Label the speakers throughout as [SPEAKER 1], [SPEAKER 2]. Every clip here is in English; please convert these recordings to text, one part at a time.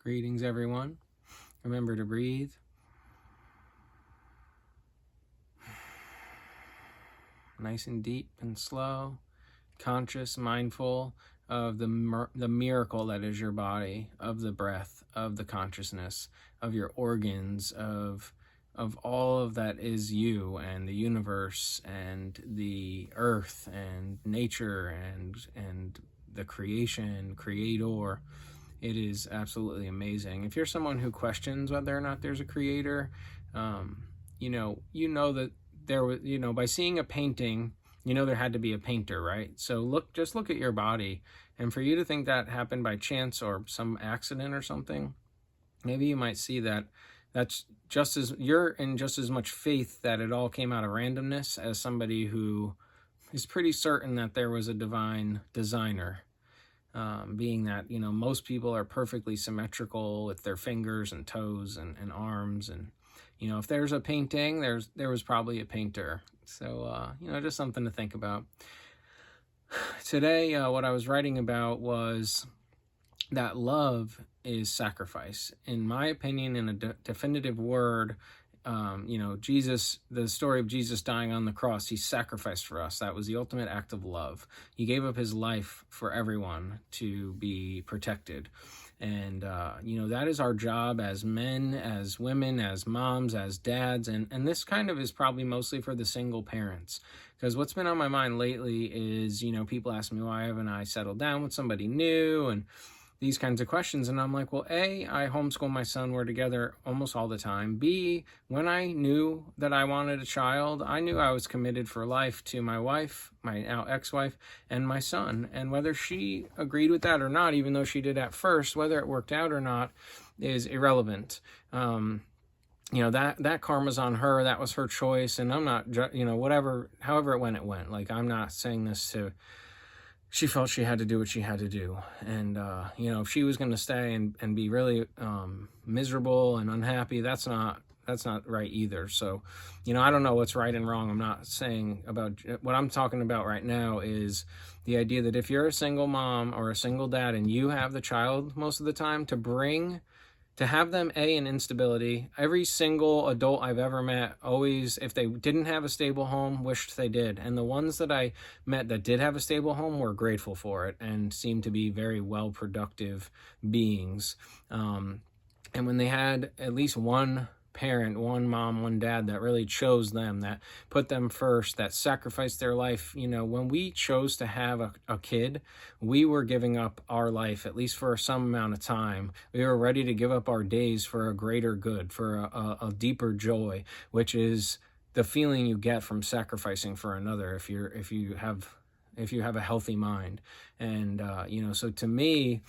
[SPEAKER 1] Greetings, everyone. Remember to breathe. Nice and deep and slow. Conscious, mindful of the miracle that is your body, of the breath, of the consciousness, of your organs, of all of that is you and the universe and the earth and nature and the creator. It is absolutely amazing. If you're someone who questions whether or not there's a creator, you know that there was, by seeing a painting, there had to be a painter, right? So just look at your body, and for you to think that happened by chance or some accident or something, maybe you might see that that's you're in just as much faith that it all came out of randomness as somebody who is pretty certain that there was a divine designer. Being that most people are perfectly symmetrical with their fingers and toes and arms, and if there's a painting, there was probably a painter. So just something to think about. Today, what I was writing about was that love is sacrifice. In my opinion, in a definitive word, Jesus, the story of Jesus dying on the cross, he sacrificed for us. That was the ultimate act of love. He gave up his life for everyone to be protected. And, that is our job as men, as women, as moms, as dads. And this kind of is probably mostly for the single parents. Because what's been on my mind lately is, people ask me, why haven't I settled down with somebody new? And these kinds of questions. And I'm like, well, A, I homeschool my son. We're together almost all the time. B, when I knew that I wanted a child, I knew I was committed for life to my wife, my now ex-wife, and my son. And whether she agreed with that or not, even though she did at first, whether it worked out or not is irrelevant. That karma's on her. That was her choice. And I'm not, however it went. Like, I'm not saying this to... She felt she had to do what she had to do. And, if she was going to stay and be really miserable and unhappy, that's not right either. So, I don't know what's right and wrong. I'm not saying about what I'm talking about right now is the idea that if you're a single mom or a single dad and you have the child most of the time, to have them in instability. Every single adult I've ever met always, if they didn't have a stable home, wished they did. And the ones that I met that did have a stable home were grateful for it and seemed to be very well productive beings. And when they had at least one parent, one mom, one dad that really chose them, that put them first, that sacrificed their life. When we chose to have a kid, we were giving up our life, at least for some amount of time. We were ready to give up our days for a greater good, for a deeper joy, which is the feeling you get from sacrificing for another if you have a healthy mind. And so to me,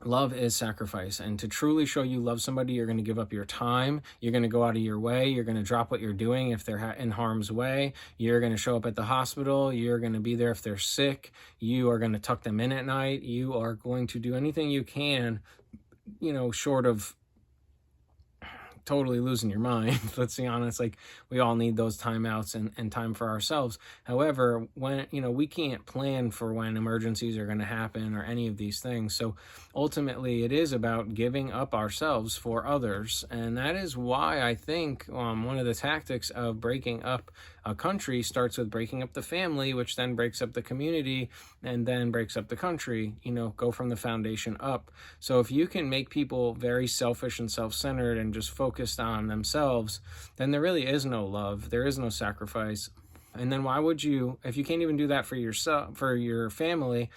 [SPEAKER 1] love is sacrifice. And to truly show you love somebody, you're going to give up your time. You're going to go out of your way. You're going to drop what you're doing if they're in harm's way. You're going to show up at the hospital. You're going to be there if they're sick. You are going to tuck them in at night. You are going to do anything you can, short of totally losing your mind. Let's be honest, like, we all need those timeouts and time for ourselves. However, when, we can't plan for when emergencies are going to happen or any of these things. So ultimately it is about giving up ourselves for others. And that is why I think one of the tactics of breaking up a country starts with breaking up the family, which then breaks up the community and then breaks up the country, go from the foundation up. So if you can make people very selfish and self-centered and just focused on themselves, then there really is no love. There is no sacrifice. And then why would you, if you can't even do that for yourself, for your family,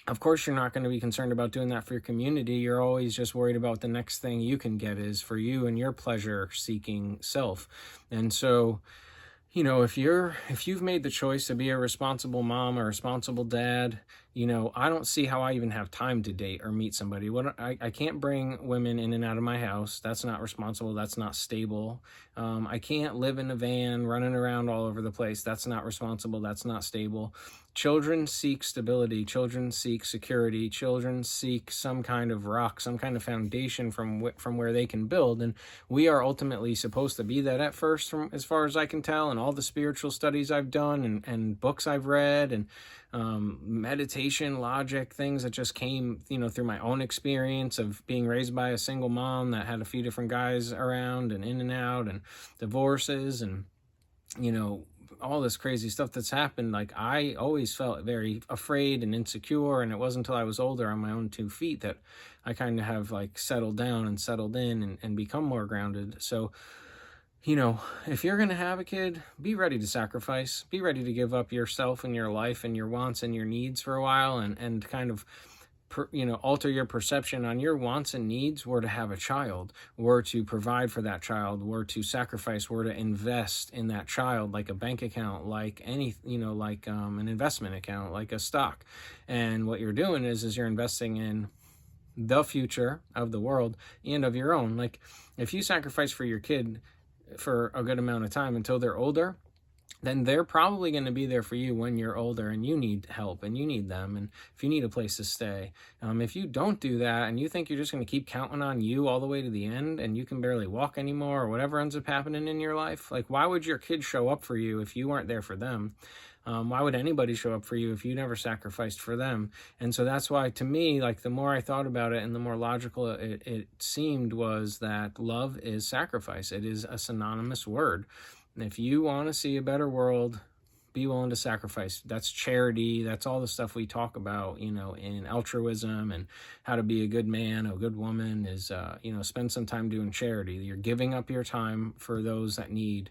[SPEAKER 1] of course you're not going to be concerned about doing that for your community. You're always just worried about the next thing you can get is for you and your pleasure-seeking self. And so, if you've made the choice to be a responsible mom or a responsible dad, I don't see how I even have time to date or meet somebody. I can't bring women in and out of my house. That's not responsible. That's not stable. I can't live in a van running around all over the place. That's not responsible. That's not stable. children seek stability, children seek security, children seek some kind of rock, some kind of foundation from where they can build. And we are ultimately supposed to be that at first, from as far as I can tell, and all the spiritual studies I've done and books I've read and meditation, logic, things that just came, through my own experience of being raised by a single mom that had a few different guys around and in and out and divorces and, all this crazy stuff that's happened. Like, I always felt very afraid and insecure, and it wasn't until I was older on my own 2 feet that I kind of have like settled down and settled in and become more grounded. So, if you're going to have a kid, be ready to sacrifice, be ready to give up yourself and your life and your wants and your needs for a while, and kind of alter your perception on your wants and needs. Were to have a child, were to provide for that child, were to sacrifice, were to invest in that child, like a bank account, like any, like an investment account, like a stock. And what you're doing is you're investing in the future of the world and of your own. Like, if you sacrifice for your kid for a good amount of time until they're older, then they're probably going to be there for you when you're older and you need help and you need them, and if you need a place to stay. If you don't do that and you think you're just going to keep counting on you all the way to the end and you can barely walk anymore, or whatever ends up happening in your life, like, why would your kids show up for you if you weren't there for them? Why would anybody show up for you if you never sacrificed for them? And so that's why, to me, like, the more I thought about it and the more logical it seemed, was that love is sacrifice. It is a synonymous word. And if you want to see a better world, be willing to sacrifice. That's charity. That's all the stuff we talk about, in altruism, and how to be a good man, a good woman is, spend some time doing charity. You're giving up your time for those that need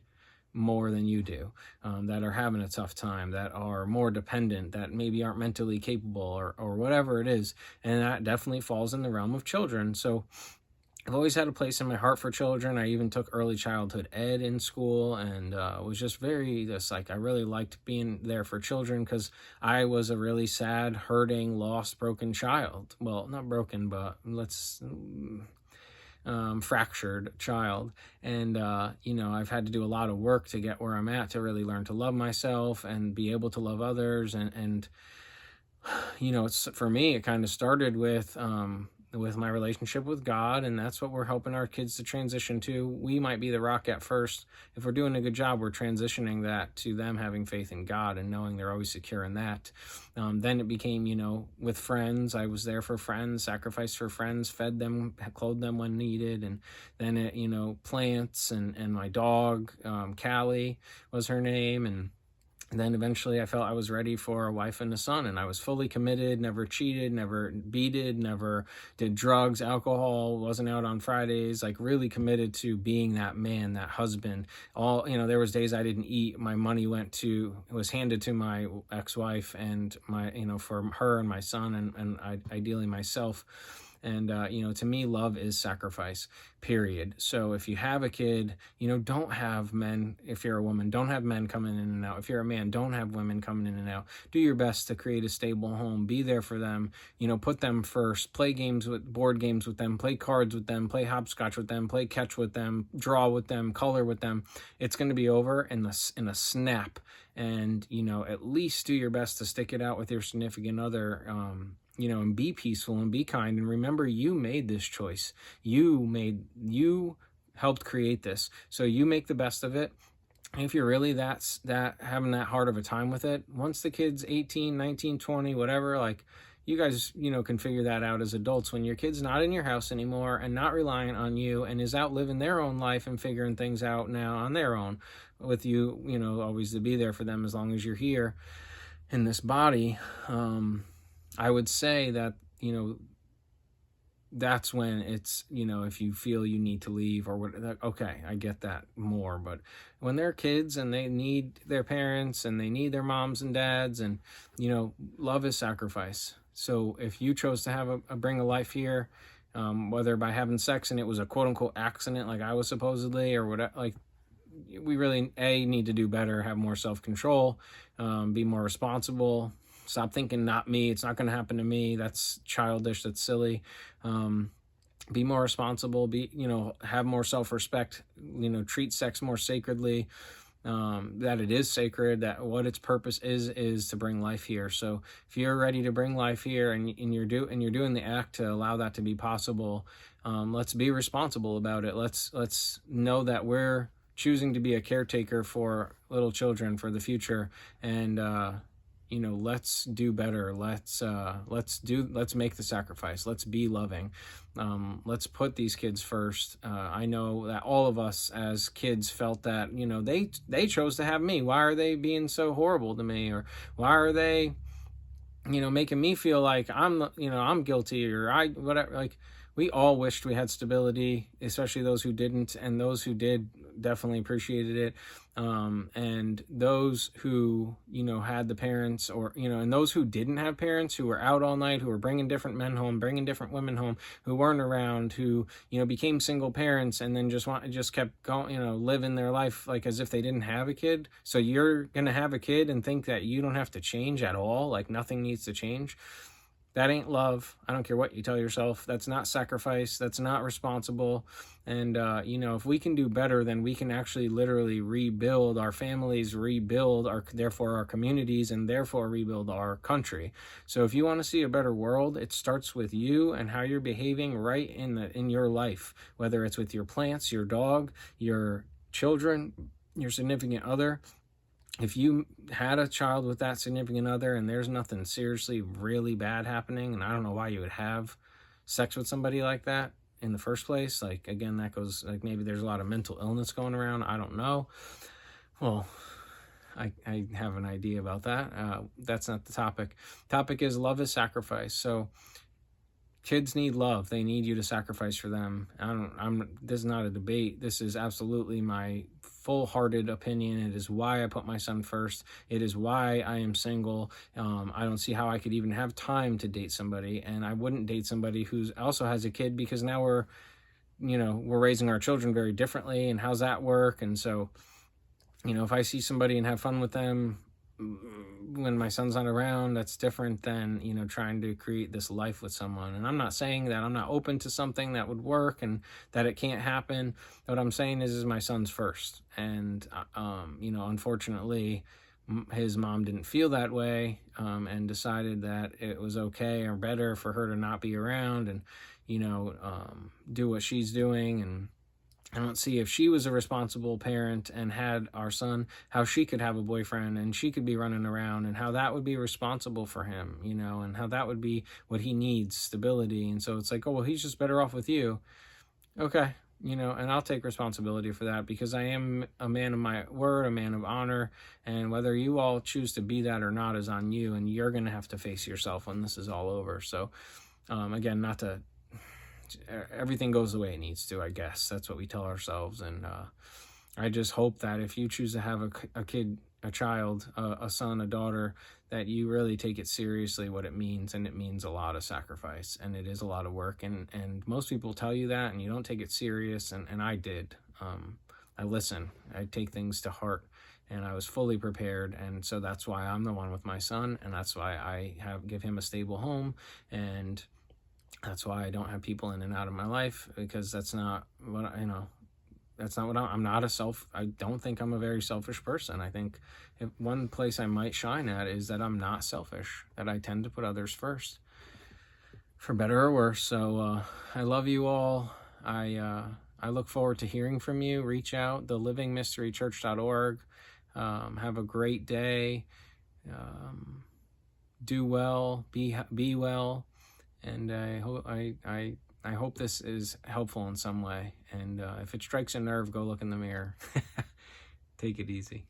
[SPEAKER 1] more than you do, that are having a tough time, that are more dependent, that maybe aren't mentally capable, or whatever it is. And that definitely falls in the realm of children. So I've always had a place in my heart for children. I even took early childhood ed in school, and was just I really liked being there for children, because I was a really sad, hurting, lost, broken child. Well, not broken, but fractured child. And I've had to do a lot of work to get where I'm at, to really learn to love myself and be able to love others. And it's, for me, it kind of started with my relationship with God, and that's what we're helping our kids to transition to. We might be the rock at first. If we're doing a good job, we're transitioning that to them having faith in God and knowing they're always secure in that. Then it became, with friends. I was there for friends, sacrificed for friends, fed them, clothed them when needed. And then it, plants and my dog, Callie was her name. And then eventually I felt I was ready for a wife and a son, and I was fully committed, never cheated, never beated, never did drugs, alcohol, wasn't out on Fridays, like, really committed to being that man, that husband. There was days I didn't eat. My money was handed to my ex-wife and for her and my son, and ideally myself. And, to me, love is sacrifice, period. So if you have a kid, don't have men. If you're a woman, don't have men coming in and out. If you're a man, don't have women coming in and out. Do your best to create a stable home. Be there for them. Put them first. Play board games with them. Play cards with them. Play hopscotch with them. Play catch with them. Draw with them. Color with them. It's going to be over in a snap. And, at least do your best to stick it out with your significant other, and be peaceful and be kind. And remember, you made this choice. You helped create this. So you make the best of it. And if you're really that having that hard of a time with it, once the kid's 18, 19, 20, whatever, like, you guys, can figure that out as adults. When your kid's not in your house anymore and not relying on you and is out living their own life and figuring things out now on their own, with you, always to be there for them as long as you're here in this body. I would say that, that's when it's, if you feel you need to leave or what, okay, I get that more. But when they're kids and they need their parents and they need their moms and dads, and, love is sacrifice. So if you chose to bring a life here, whether by having sex and it was a quote unquote accident, like I was supposedly, or whatever, like, we really need to do better, have more self-control, be more responsible. Stop thinking, not me, it's not going to happen to me. That's childish. That's silly. Be more responsible, have more self-respect, treat sex more sacredly, that it is sacred, that what its purpose is to bring life here. So if you're ready to bring life here, and you're doing the act to allow that to be possible, let's be responsible about it. Let's know that we're choosing to be a caretaker for little children for the future, and let's do better. Let's make the sacrifice. Let's be loving. Let's put these kids first. I know that all of us as kids felt that, they chose to have me. Why are they being so horrible to me? Or why are they, making me feel like I'm guilty, or whatever. Like, we all wished we had stability, especially those who didn't, and those who did definitely appreciated it. And those who, had the parents, or, and those who didn't have parents, who were out all night, who were bringing different men home, bringing different women home, who weren't around, who, became single parents, and then just kept going, living their life like as if they didn't have a kid. So you're going to have a kid and think that you don't have to change at all, like nothing needs to change. That ain't love. I don't care what you tell yourself. That's not sacrifice. That's not responsible. And, if we can do better, then we can actually literally rebuild our families, therefore our communities, and therefore rebuild our country. So if you want to see a better world, it starts with you and how you're behaving right in your life, whether it's with your plants, your dog, your children, your significant other. If you had a child with that significant other and there's nothing seriously really bad happening, and I don't know why you would have sex with somebody like that in the first place, like, again, that goes, like, maybe there's a lot of mental illness going around. I don't know. Well, I have an idea about that. That's not the topic. Topic is love is sacrifice. So kids need love. They need you to sacrifice for them. This is not a debate. This is absolutely my full-hearted opinion. It is why I put my son first. It is why I am single. I don't see how I could even have time to date somebody, and I wouldn't date somebody who also has a kid, because now we're raising our children very differently, and how's that work? And so, if I see somebody and have fun with them when my son's not around, that's different than, trying to create this life with someone. And I'm not saying that I'm not open to something that would work and that it can't happen. What I'm saying is my son's first. And, unfortunately, his mom didn't feel that way, and decided that it was okay or better for her to not be around and, do what she's doing. And I don't see, if she was a responsible parent and had our son, how she could have a boyfriend and she could be running around, and how that would be responsible for him, and how that would be what he needs, stability. And so it's like, oh, well, he's just better off with you. Okay. And I'll take responsibility for that, because I am a man of my word, a man of honor. And whether you all choose to be that or not is on you, and you're going to have to face yourself when this is all over. So, again, everything goes the way it needs to, I guess. That's what we tell ourselves. And I just hope that if you choose to have a kid, a child, a son, a daughter, that you really take it seriously, what it means. And it means a lot of sacrifice, and it is a lot of work. And most people tell you that, and you don't take it serious. And I did. I listen. I take things to heart. And I was fully prepared. And so that's why I'm the one with my son. And that's why I give him a stable home. And that's why I don't have people in and out of my life, because that's not what I don't think I'm a very selfish person. I think one place I might shine at is that I'm not selfish, that I tend to put others first, for better or worse. So I love you all. I look forward to hearing from you. Reach out, thelivingmysterychurch.org. Have a great day. Do well, be well. And I hope this is helpful in some way. And if it strikes a nerve, go look in the mirror. Take it easy.